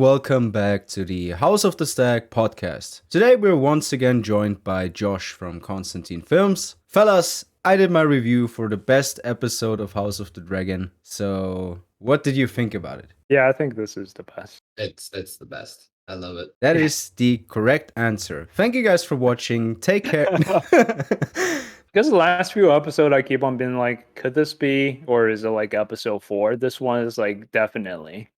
welcome back to the House of the Stag podcast. Today we're once again joined by Josh from Constantine Films. Fellas, I did my review for the best episode of House of the Dragon. So, what did you think about it? Yeah, I think this is the best. It's the best. I love it. That is the correct answer. Thank you guys for watching. Take care. Because the last few episodes, I keep on being like, could this be, or is it like episode 4? This one is like definitely,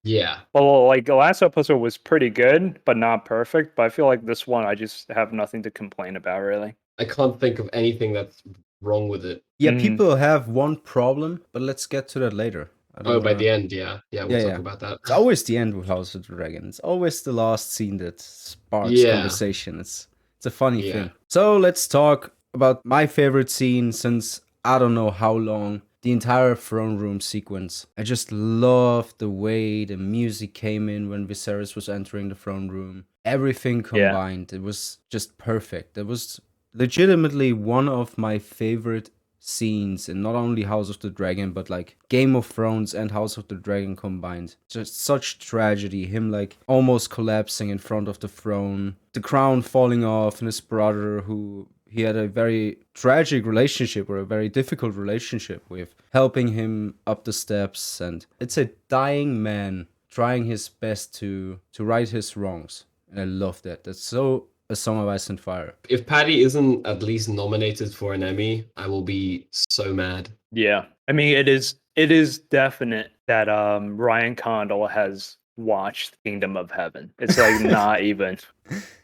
Yeah. Well, like the last episode was pretty good, but not perfect. But I feel like this one, I just have nothing to complain about, really. I can't think of anything that's wrong with it. Yeah, people have one problem, but let's get to that later. By the end, yeah. Yeah, we'll talk about that. It's always the end with House of the Dragon. It's always the last scene that sparks conversation. It's a funny thing. So let's talk about my favorite scene since I don't know how long. The entire throne room sequence. I just loved the way the music came in when Viserys was entering the throne room. Everything combined. It was just perfect. It was legitimately one of my favorite scenes in not only House of the Dragon, but like Game of Thrones and House of the Dragon combined. Just such tragedy. Him like almost collapsing in front of the throne. The crown falling off, and his brother who he had a very tragic relationship or a very difficult relationship with, helping him up the steps. And it's a dying man trying his best to right his wrongs. And I love that. That's so A Song of Ice and Fire. If Paddy isn't at least nominated for an Emmy, I will be so mad. Yeah. I mean, it is definite that Ryan Condal has watched Kingdom of Heaven. It's like not even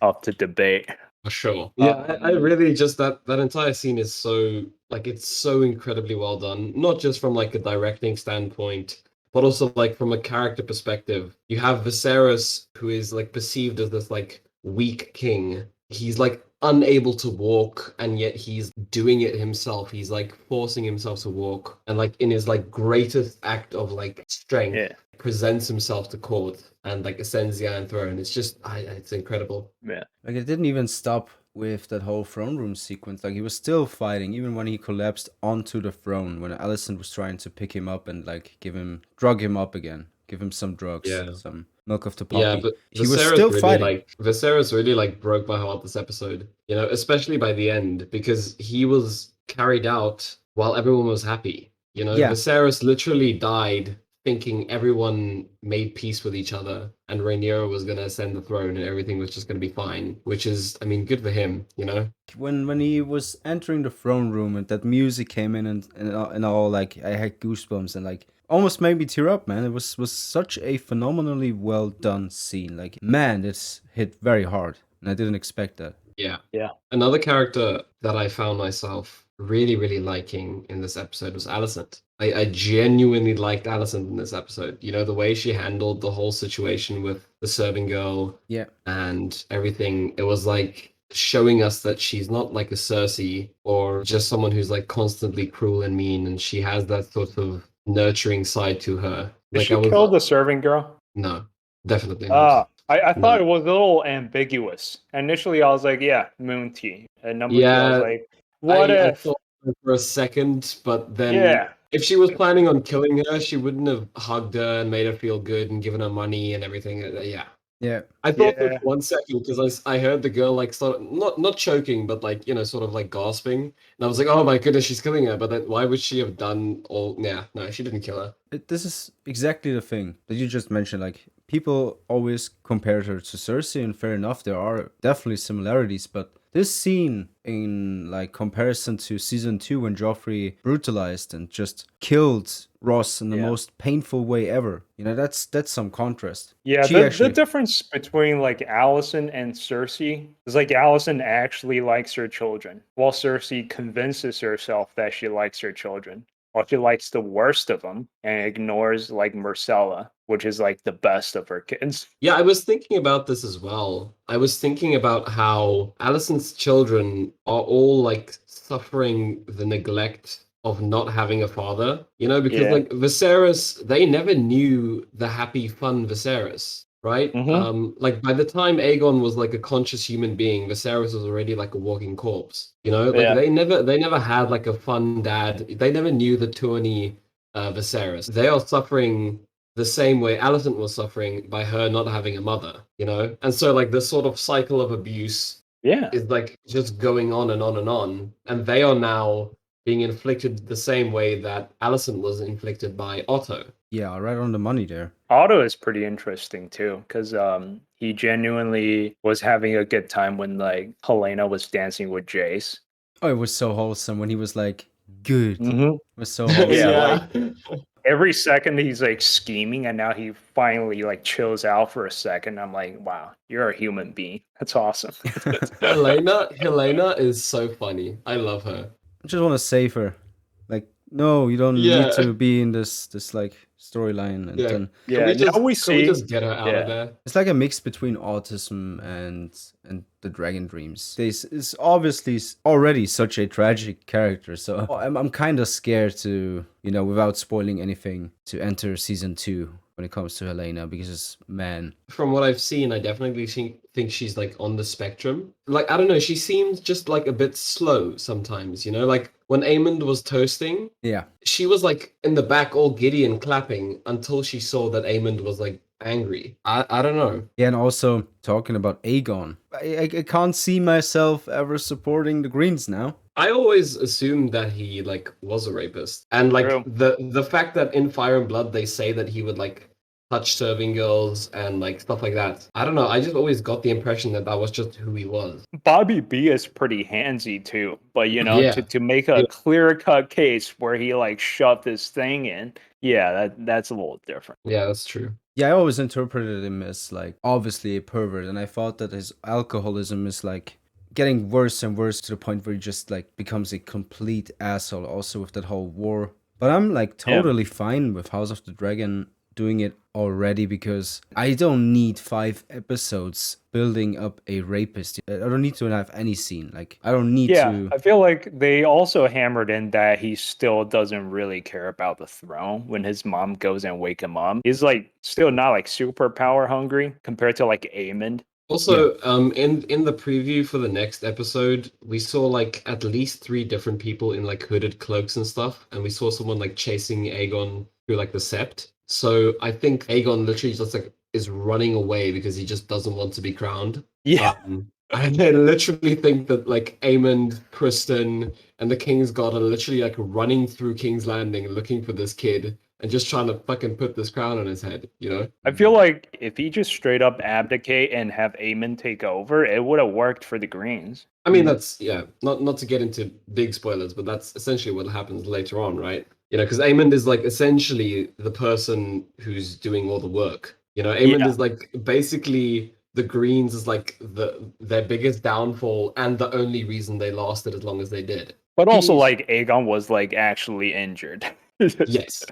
up to debate. For sure. Yeah, I really just that entire scene is so it's so incredibly well done. Not just from like a directing standpoint, but also like from a character perspective. You have Viserys, who is like perceived as this like weak king. He's like unable to walk, and yet he's doing it himself. He's like forcing himself to walk, and like in his like greatest act of like strength, presents himself to court and like ascends the Iron Throne. It's just, it's incredible. Yeah. Like, it didn't even stop with that whole throne room sequence. Like, he was still fighting, even when he collapsed onto the throne, when Alicent was trying to pick him up and like drug him up again, give him some drugs, some milk of the poppy. Yeah, but he was still really fighting. Viserys really like broke my heart this episode, especially by the end, because he was carried out while everyone was happy. Viserys literally died thinking everyone made peace with each other and Rhaenyra was going to ascend the throne and everything was just going to be fine, which is, I mean, good for him, When he was entering the throne room and that music came in and all, like, I had goosebumps and like almost made me tear up, man. It was such a phenomenally well done scene. Like, man, it's hit very hard and I didn't expect that. Yeah. Another character that I found myself really, really liking in this episode was Alicent. I genuinely liked Alicent in this episode. The way she handled the whole situation with the serving girl and everything. It was like showing us that she's not like a Cersei or just someone who's like constantly cruel and mean, and she has that sort of nurturing side to her. Did she kill the serving girl? No, definitely not. I thought it was a little ambiguous. Initially, I was like, Moon Tea. And number 2, I was like, what if? I thought for a second, but then if she was planning on killing her, she wouldn't have hugged her and made her feel good and given her money and everything. Yeah. I thought for 1 second, because I heard the girl like sort of not choking, but like sort of like gasping, and I was like, oh my goodness, she's killing her. But then why would she have done all? No, she didn't kill her. This is exactly the thing that you just mentioned. Like, people always compare her to Cersei, and fair enough, there are definitely similarities, but this scene in like comparison to season 2 when Joffrey brutalized and just killed Ross in the most painful way ever. That's some contrast. Yeah, the difference between like Alicent and Cersei is like Alicent actually likes her children, while Cersei convinces herself that she likes her children. Or she likes the worst of them and ignores like Myrcella, which is like the best of her kids. Yeah, I was thinking about this as well. I was thinking about how Alicent's children are all like suffering the neglect of not having a father, because like Viserys, they never knew the happy, fun Viserys. Right? Like by the time Aegon was like a conscious human being, Viserys was already like a walking corpse. They never had like a fun dad. They never knew the tourney Viserys. They are suffering the same way Alicent was suffering by her not having a mother, you know? And so like this sort of cycle of abuse Yeah. is like just going on and on and on. And they are now being inflicted the same way that Alicent was inflicted by Otto. Yeah, right on the money there. Otto is pretty interesting too, because he genuinely was having a good time when like Helena was dancing with Jace. Oh, it was so wholesome when he was like, good. Mm-hmm. It was so wholesome. Yeah, like every second he's like scheming, and now he finally like chills out for a second. I'm like, wow, you're a human being. That's awesome. Helena is so funny. I love her. I just want to save her. Like, no, you don't need to be in this like storyline. And then Can we just get her out of there? It's like a mix between autism and the Dragon Dreams. This is obviously already such a tragic character, so I'm kind of scared to, you know, without spoiling anything, to enter season 2 when it comes to Helena, because, man, from what I've seen, I definitely think she's like on the spectrum. Like, I don't know, she seems just like a bit slow sometimes, you know? Like when Aemond was toasting, she was like in the back all giddy and clapping until she saw that Aemond was like angry. I don't know. Yeah, and also talking about Aegon, I can't see myself ever supporting the Greens now. I always assumed that he like was a rapist, and like the fact that in Fire and Blood they say that he would like touch serving girls and like stuff like that. I don't know. I just always got the impression that that was just who he was. Bobby B is pretty handsy too, but you know, to make a clear-cut case where he like shoved this thing in, that's a little different. Yeah, that's true. Yeah, I always interpreted him as like obviously a pervert, and I thought that his alcoholism is like getting worse and worse to the point where he just like becomes a complete asshole, also with that whole war. But I'm like totally fine with House of the Dragon doing it already, because I don't need 5 episodes building up a rapist. I don't need to have any scene. Like, I don't need to. I feel like they also hammered in that he still doesn't really care about the throne when his mom goes and wake him up. He's like still not like super power hungry compared to like Aemond. Also, in the preview for the next episode, we saw like at least 3 different people in like hooded cloaks and stuff, and we saw someone like chasing Aegon through like the Sept. So I think Aegon literally just like is running away because he just doesn't want to be crowned. Yeah. And I literally think that like Aemond, Kristen, and the King's Guard are literally like running through King's Landing looking for this kid and just trying to fucking put this crown on his head, you know? I feel like if he just straight up abdicate and have Aemond take over, it would have worked for the Greens. I mean, that's, not to get into big spoilers, but that's essentially what happens later on, right? You know, because Aemond is like essentially the person who's doing all the work. You know, Aemond is like basically the Greens is like their biggest downfall and the only reason they lasted as long as they did. But also, like, Aegon was like actually injured. Yes.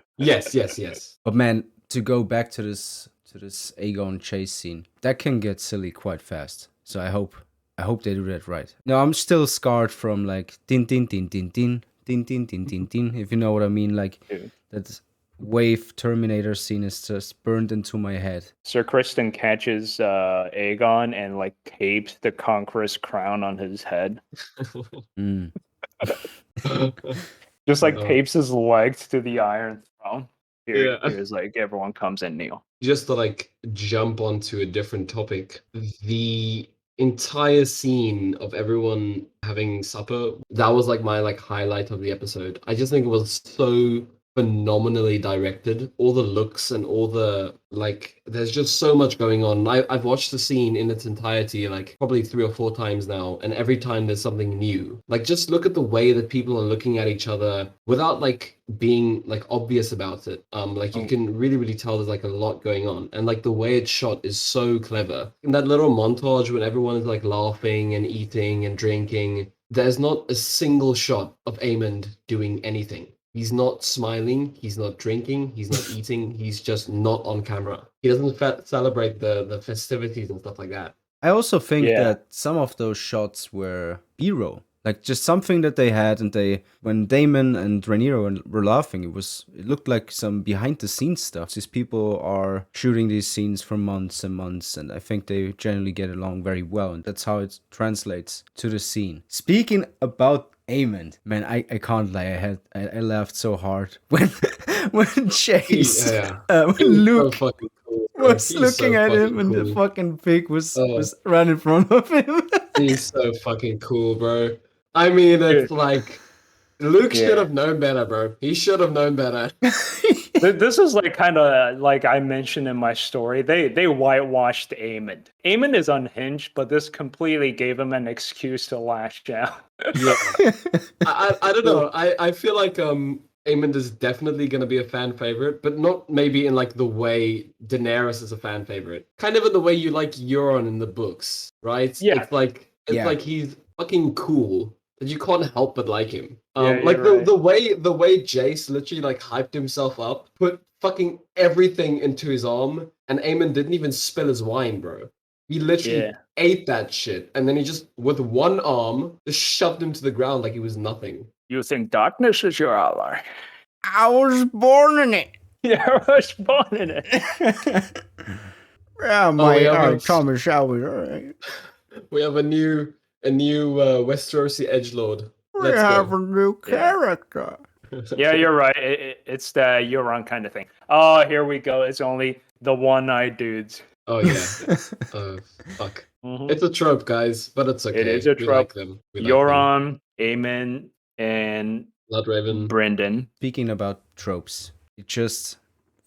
But man, to go back to this Aegon chase scene, that can get silly quite fast. So I hope they do that right. No, I'm still scarred from like din din din din din din din din din din, if you know what I mean. Like that wave Terminator scene is just burned into my head. Sir Kristen catches Aegon and like tapes the Conqueror's crown on his head. Just like tapes his legs to the Iron Throne. Here's like everyone comes and kneel. Just to like jump onto a different topic, the entire scene of everyone having supper, that was like my like highlight of the episode. I just think it was so phenomenally directed. All the looks and all the like, there's just so much going on. I've watched the scene in its entirety like probably 3 or 4 times now, and every time there's something new. Like, just look at the way that people are looking at each other without like being like obvious about it. Like you can really tell there's like a lot going on, and like the way it's shot is so clever. In that little montage when everyone is like laughing and eating and drinking, there's not a single shot of Aemond doing anything. He's not smiling, he's not drinking, he's not eating, he's just not on camera. He doesn't celebrate the festivities and stuff like that. I also think that some of those shots were B-roll. Like just something that they had, and when Daemon and Rhaenyra were laughing, it looked like some behind the scenes stuff. These people are shooting these scenes for months and months, and I think they generally get along very well, and that's how it translates to the scene. Speaking about Aemond, man, I can't lie. I laughed so hard when Chase, Yeah. when Luke so fucking cool, was He's looking so at him fucking and the cool. fucking pig was right in front of him. He's so fucking cool, bro. I mean, it's like Luke should have known better, bro. He should have known better. This is like kind of like I mentioned in my story. They whitewashed Aemond. Aemond is unhinged, but this completely gave him an excuse to lash out. Yeah, I don't know. I feel like Aemond is definitely gonna be a fan favorite, but not maybe in like the way Daenerys is a fan favorite. Kind of in the way you like Euron in the books, right? Yeah. It's like he's fucking cool. And you can't help but like him. Yeah, Like you're the way Jace literally like hyped himself up, put fucking everything into his arm, and Aemon didn't even spill his wine, bro. He literally ate that shit, and then he just with one arm just shoved him to the ground like he was nothing. You think darkness is your ally? I was born in it. Yeah, I was born in it. Yeah, my Thomas Shelby. We have a new Westerosi edgelord. We have a new character. Yeah, you're right. It's the Euron kind of thing. Oh, here we go. It's only the one-eyed dudes. Oh yeah. Oh fuck. Mm-hmm. It's a trope, guys, but it's okay. It is a trope. We like them. Euron, Aemon, and Bloodraven. Brendan. Speaking about tropes, it just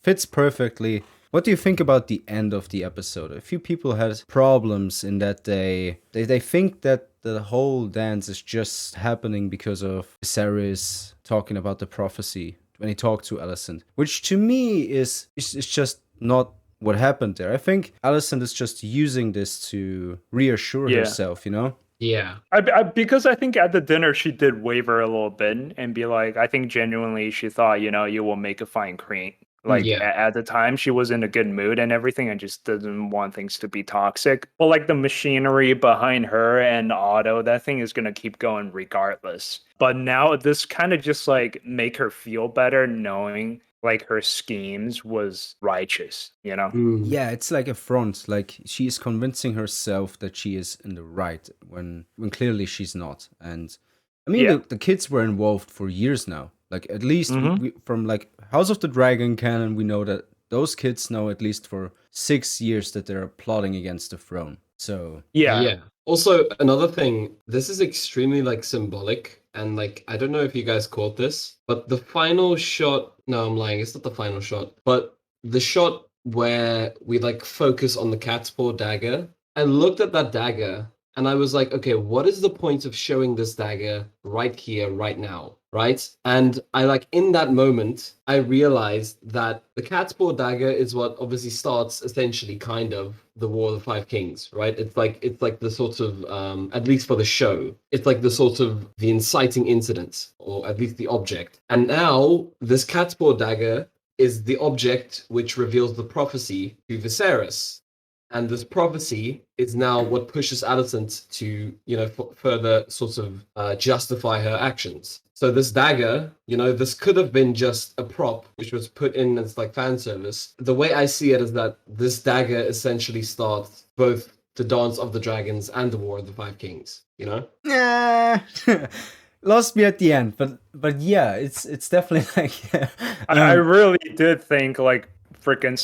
fits perfectly. What do you think about the end of the episode? A few people had problems in that they think that the whole dance is just happening because of Viserys talking about the prophecy when he talked to Alicent, which to me is just not what happened there. I think Alicent is just using this to reassure herself, you know? Yeah. Because I think at the dinner she did waver a little bit and be like, I think genuinely she thought, you will make a fine queen. Like at the time she was in a good mood and everything and just didn't want things to be toxic. But like the machinery behind her and Otto, that thing is going to keep going regardless. But now this kind of just like make her feel better knowing like her schemes was righteous, you know? Yeah, it's like a front. Like she is convincing herself that she is in the right when clearly she's not. And I mean, the kids were involved for years now. Like at least we, from like House of the Dragon canon, we know that those kids know at least for 6 years that they're plotting against the throne. So yeah. Also, another thing, this is extremely like symbolic, and like I don't know if you guys caught this, but the final shot. No, I'm lying. It's not the final shot, but the shot where we like focus on the cat's paw dagger. I looked at that dagger and I was like, okay, what is the point of showing this dagger right here, right now? Right? And I like in that moment, I realized that the cat's paw dagger is what obviously starts essentially kind of the War of the Five Kings, right? It's like the sort of at least for the show, it's like the sort of the inciting incident, or at least the object. And now this cat's paw dagger is the object which reveals the prophecy to Viserys. And this prophecy is now what pushes Alicent to, further sort of justify her actions. So this dagger, this could have been just a prop, which was put in as like fan service. The way I see it is that this dagger essentially starts both the Dance of the Dragons and the War of the Five Kings, you know? Lost me at the end, but yeah, it's definitely like... I really did think like freaking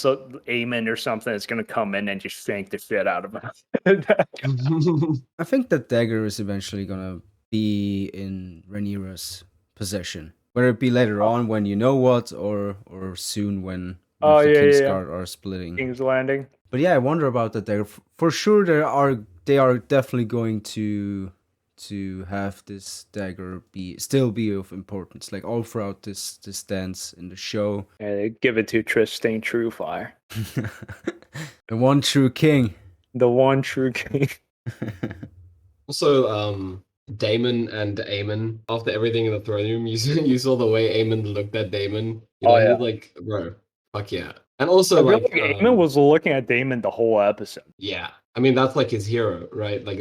Aemon or something is going to come in and just shank the shit out of him. I think that dagger is eventually going to be in Rhaenyra's possession. Whether it be later on when you know what, or soon when the Kingsguard are splitting. King's Landing. But yeah, I wonder about that dagger. For sure, they are definitely going to have this dagger still be of importance, like all throughout this dance in the show. Yeah, they give it to Tristan Truefire. The one true king. The one true king. Also, Daemon and Aemond, after everything in the throne room, you saw the way Aemond looked at Daemon. He was like, bro, fuck yeah. And also, I feel like Aemond was looking at Daemon the whole episode. Yeah, I mean that's like his hero, right? Like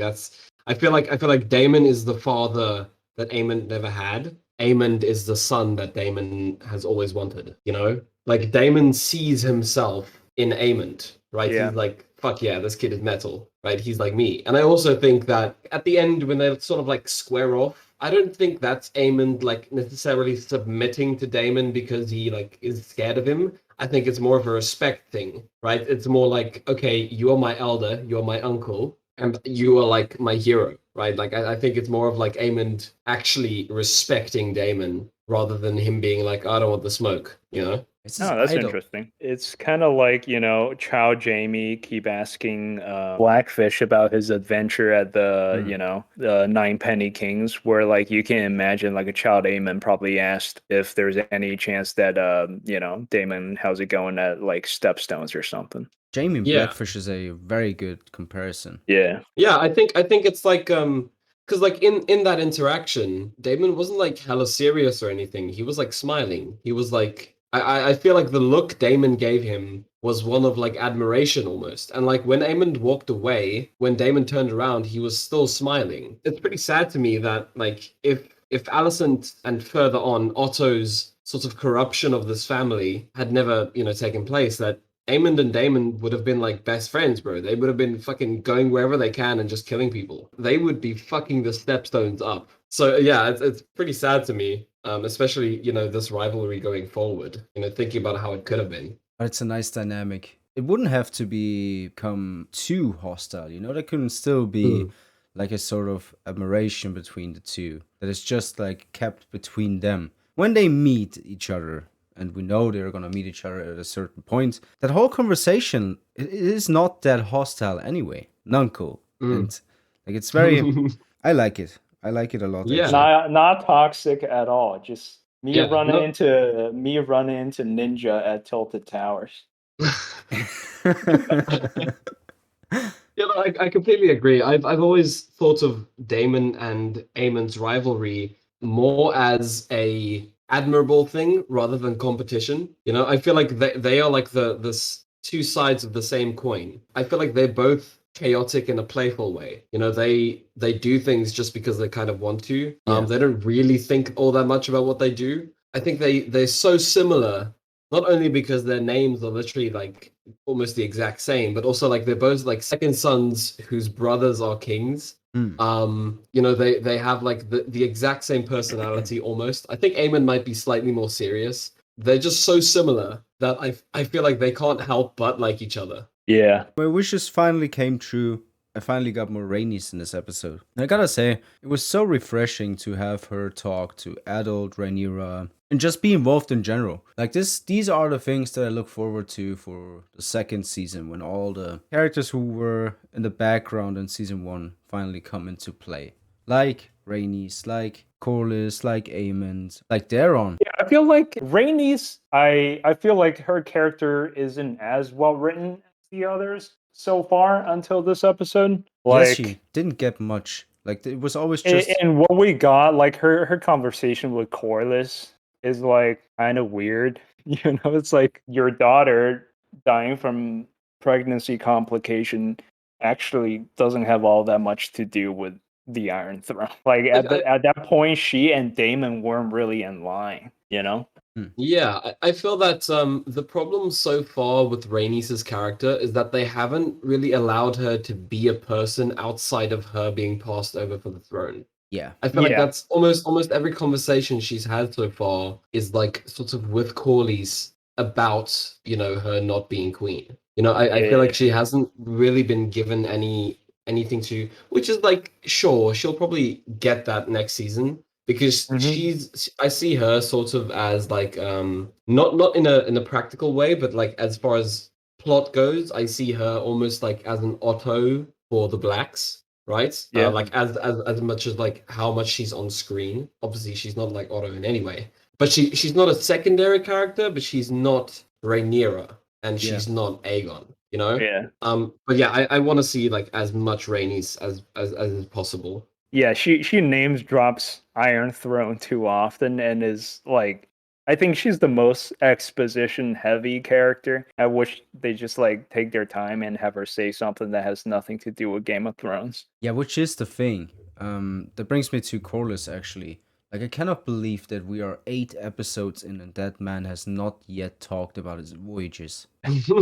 I feel like Daemon is the father that Aemond never had. Aemond is the son that Daemon has always wanted. Like Daemon sees himself in Aemond, right? Yeah. He's like fuck yeah, this kid is metal, right? He's like me. And I also think that at the end, when they sort of like square off, I don't think that's Aemond like necessarily submitting to Daemon because he like is scared of him. I think it's more of a respect thing, right? It's more like, okay, you are my elder, you are my uncle, and you are like my hero, right? Like I think it's more of like Aemond actually respecting Daemon rather than him being like, I don't want the smoke, you know? It's his that's idol. interesting. It's kind of like, Chow Jamie keep asking Blackfish about his adventure at the Nine Penny Kings, where like you can imagine like a Child Daemon probably asked if there's any chance that Daemon, how's it going at like Stepstones or something. Jamie and Yeah. Blackfish is a very good comparison. Yeah. Yeah, I think it's like because like in that interaction, Damon wasn't like hella serious or anything. He was like smiling. He was like I feel like the look Damon gave him was one of like admiration almost. And like when Aemond walked away, when Damon turned around, he was still smiling. It's pretty sad to me that like if Alicent and further on Otto's sort of corruption of this family had never, taken place, that Aemond and Daemon would have been like best friends, bro. They would have been fucking going wherever they can and just killing people. They would be fucking the Stepstones up. So yeah, it's pretty sad to me, especially this rivalry going forward. Thinking about how it could have been. But it's a nice dynamic. It wouldn't have to become too hostile. There can still be like a sort of admiration between the two that is just like kept between them when they meet each other. And we know they're going to meet each other at a certain point. That whole conversation, it is not that hostile anyway. Nuncle. And like it's very, I like it. I like it a lot. Yeah. Not toxic at all. Just me running into Ninja at Tilted Towers. Yeah, I completely agree. I've always thought of Daemon and Aemon's rivalry more as a admirable thing rather than competition. I feel like they are like the two sides of the same coin. I feel like they're both chaotic in a playful way. They do things just because they kind of want to. They don't really think all that much about what they do. I think they're so similar, not only because their names are literally like almost the exact same, but also like they're both like second sons whose brothers are kings. They have like the exact same personality almost. I think Aemon might be slightly more serious. They're just so similar that I feel like they can't help but like each other. Yeah. My wishes finally came true. I finally got more Rhaenys in this episode. And I gotta say, it was so refreshing to have her talk to adult Rhaenyra and just be involved in general. Like these are the things that I look forward to for the second season, when all the characters who were in the background in season 1 finally come into play. Like Rhaenys, like Corlys, like Aemond, like Daeron. Yeah, I feel like Rhaenys, I feel like her character isn't as well written as the others so far until this episode. Like, yes, she didn't get much. Like it was always just. And what we got, like her conversation with Corlys is like kind of weird. It's like your daughter dying from pregnancy complication actually doesn't have all that much to do with the Iron Throne. Like at that point, she and Daemon weren't really in line. Yeah, I feel that the problem so far with Rhaenys' character is that they haven't really allowed her to be a person outside of her being passed over for the throne. Yeah. I feel like that's almost every conversation she's had so far is like sort of with Corlys about, her not being queen. I feel like she hasn't really been given anything to, which is like, sure, she'll probably get that next season. Because I see her sort of as like not in a practical way, but like as far as plot goes, I see her almost like as an Otto for the blacks, right? Yeah. Like as much as like how much she's on screen. Obviously, she's not like Otto in any way, but she's not a secondary character, but she's not Rhaenyra and she's not Aegon. Yeah. But yeah, I want to see like as much Rhaenys as possible. Yeah, she names drops Iron Throne too often and is like, I think she's the most exposition heavy character. I wish they just like take their time and have her say something that has nothing to do with Game of Thrones. Yeah, which is the thing. That brings me to Corlys actually. Like, I cannot believe that we are 8 episodes in and that man has not yet talked about his voyages.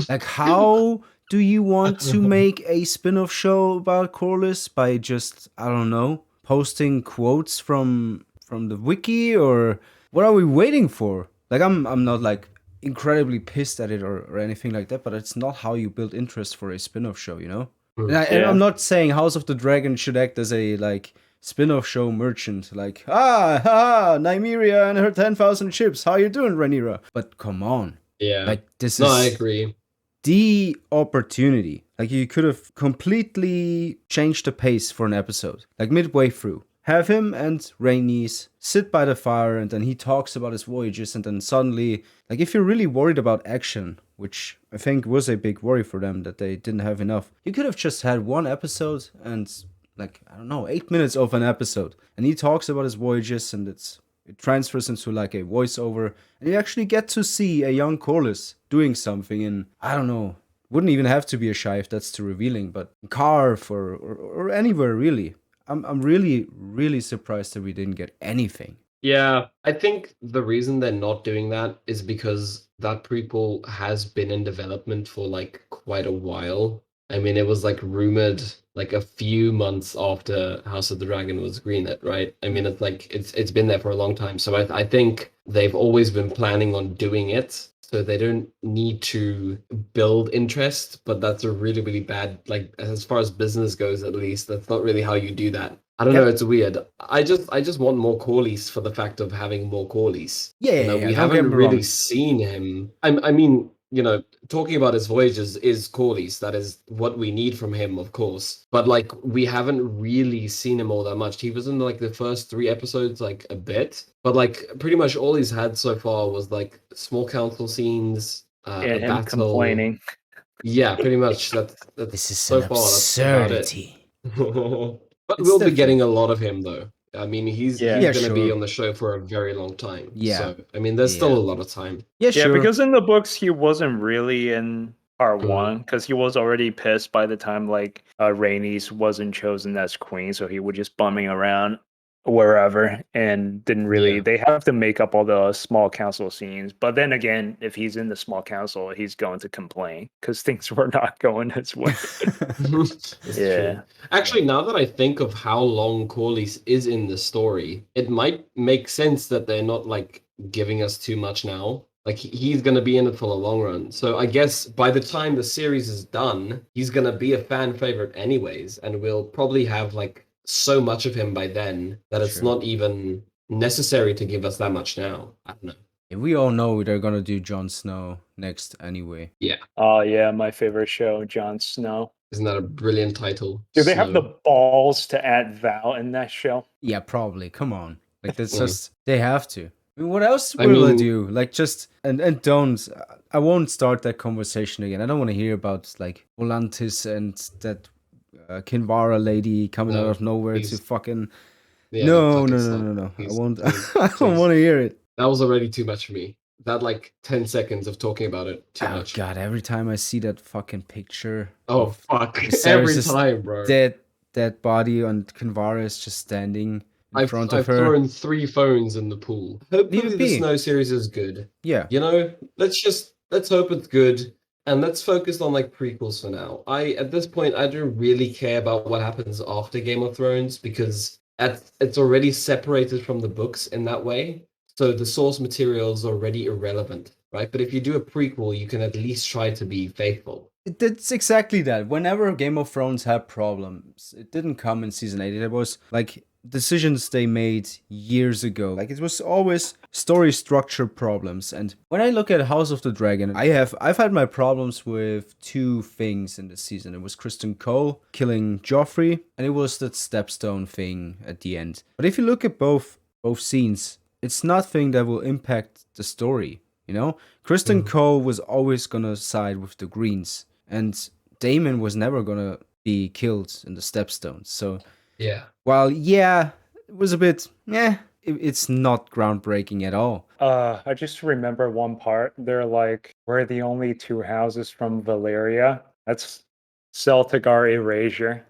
Like, how do you want to make a spin-off show about Corlys? By just, I don't know, posting quotes from the wiki? Or what are we waiting for? Like, I'm not, like, incredibly pissed at it or anything like that, but it's not how you build interest for a spin-off show, you know? And I'm not saying House of the Dragon should act as a, like, spin-off show merchant, like, Nymeria and her 10,000 ships, how you doing, Rhaenyra? But come on. Yeah. Like, this No, is I agree. the opportunity. Like, you could have completely changed the pace for an episode. Like, midway through. Have him and Rhaenys sit by the fire, and then he talks about his voyages, and then suddenly, like, if you're really worried about action, which I think was a big worry for them, that they didn't have enough, you could have just had one episode and, like, I don't know, 8 minutes of an episode, and he talks about his voyages, and it transfers into, like, a voiceover, and you actually get to see a young Corlys doing something in, I don't know, wouldn't even have to be a Shy if that's too revealing, but Carve or anywhere, really. I'm really, really surprised that we didn't get anything. Yeah, I think the reason they're not doing that is because that prequel has been in development for like quite a while. I mean, it was like rumored like a few months after House of the Dragon was greenlit, right? I mean, it's like it's been there for a long time. So I think they've always been planning on doing it. So they don't need to build interest, but that's a really, really bad, like as far as business goes, at least, that's not really how you do that. I don't know, it's weird. I just want more Corlys for the fact of having more Corlys. Yeah, We haven't really seen him. I mean, talking about his voyages is Corlys. That is what we need from him, of course. But like, we haven't really seen him all that much. He was in like the first 3 episodes, like a bit, but like pretty much all he's had so far was like small council scenes, and a him battle. complaining. Yeah, pretty much. That's this is so an far. absurdity. That's about it. But It's we'll be definitely- getting a lot of him though. I mean, he's Yeah. going to sure. be on the show for a very long time. Yeah. So, I mean, there's still a lot of time. Yeah, sure. Yeah, because in the books he wasn't really in part Mm. 1 because he was already pissed by the time like Rhaenys wasn't chosen as queen, so he was just bumming around wherever and didn't really. Yeah. They have to make up all the small council scenes, but then again, if he's in the small council, he's going to complain because things were not going his way. Yeah. True. Actually, now that I think of how long Corlys is in the story, it might make sense that they're not like giving us too much now. Like he's going to be in it for the long run. So I guess by the time the series is done, he's going to be a fan favorite anyways, and we'll probably have like so much of him by then that it's not even necessary to give us that much now. I don't know. We all know they're gonna do Jon Snow next anyway. Yeah. Oh yeah, my favorite show, Jon Snow. Isn't that a brilliant title? Do they have the balls to add Val in that show? Yeah, probably. Come on. Like that's just they have to. I mean, what else will they do? Like just and don't. I won't start that conversation again. I don't want to hear about like Volantis and that Kinvara lady coming out of nowhere to fucking. Yeah, No. I won't. I don't want to hear it. That was already too much for me. That like 10 seconds of talking about it too much. God, every time I see that fucking picture. Oh fuck! Every time, bro. Dead body and Kinvara is just standing in front of her. I've thrown 3 phones in the pool. Hopefully the Snow series is good. Yeah. Let's hope it's good. And let's focus on like prequels for now. At this point I don't really care about what happens after Game of Thrones because it's already separated from the books in that way. So the source material is already irrelevant, right? But if you do a prequel, you can at least try to be faithful. It's exactly that. Whenever Game of Thrones had problems, it didn't come in season 8. It was like decisions they made years ago. Like it was always story structure problems. And when I look at House of the Dragon, I've had my problems with 2 things in this season. It was Kristen Cole killing Joffrey, and it was that stepstone thing at the end. But if you look at both scenes, it's nothing that will impact the story, you know? Kristen Cole was always gonna side with the Greens, and Daemon was never gonna be killed in the Stepstones. So, yeah. While, it was a bit, it's not groundbreaking at all. I just remember one part. They're like, we're the only 2 houses from Valyria. That's Celtigar erasure.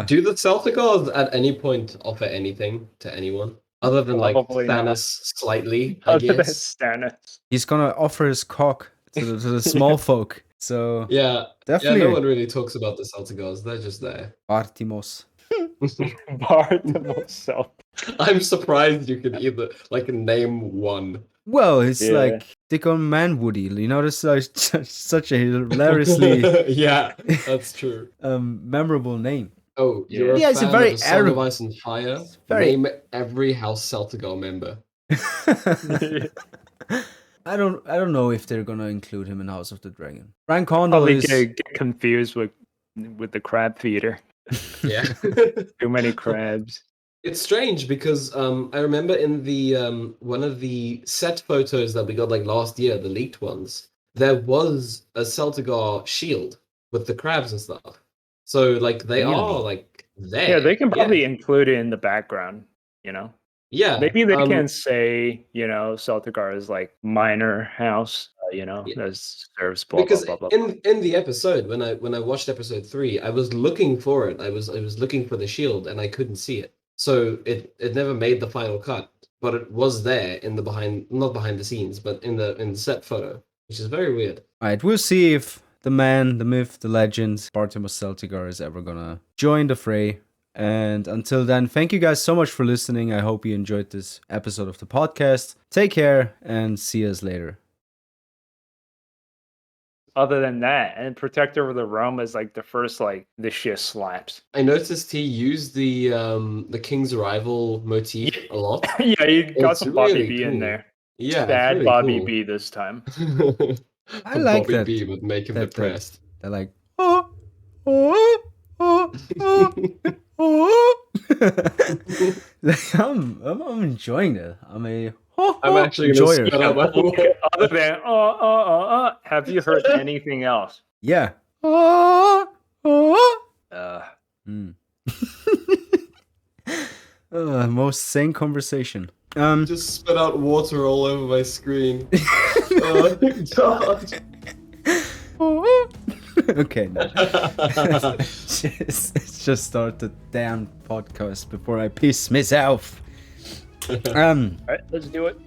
Do the Celticars at any point offer anything to anyone? Other than like Probably not. Stannis slightly, I Other than guess. Stannis. He's gonna offer his cock to the small folk. So Yeah, definitely no one really talks about the Celticars. They're just there. Artimos. Bartimos Celtic. I'm surprised you could either like name one. Well, it's Yeah. like Dick on Manwoody. You know, this is like such a hilariously Yeah, that's true. memorable name. Oh, you're Yeah, a it's a fan very of A Song of Ice and Fire? very- Name every House Celtigar member. I don't know if they're gonna include him in House of the Dragon. Rand Condal Probably is get confused with the crab feeder. Yeah. Too many crabs. It's strange because I remember in the one of the set photos that we got like last year, the leaked ones, there was a Celtigar shield with the crabs and stuff. So like they Really? are like there. Yeah, they can probably include it in the background, you know? Yeah. Maybe they can say, you know, Celtigar is like minor house, you know, Yeah. that serves blah Because blah blah blah. in the episode when I watched episode 3, I was looking for it. I was looking for the shield and I couldn't see it. So it never made the final cut, but it was there in the not behind the scenes, but in the set photo, which is very weird. Alright, we'll see if the man, the myth, the legend, Bartimos Celtigar is ever gonna join the fray. And until then, thank you guys so much for listening. I hope you enjoyed this episode of the podcast. Take care and see us later. Other than that, and Protector of the Realm is like the first like the shit slaps. I noticed he used the King's Arrival motif a lot. Yeah, you got It's some Bobby really B in cool. there. Yeah, Bad really Bobby cool. B this time. I like Bobby that. B would make him that- depressed. They're like, oh, oh, oh, oh, oh. Like, I'm enjoying that. I'm actually gonna enjoyer. spit out my Other than have you heard anything else? Yeah. Most sane conversation. Just spit out water all over my screen. Oh god. Okay, no. Let's just start the damn podcast before I piss myself. All right, let's do it.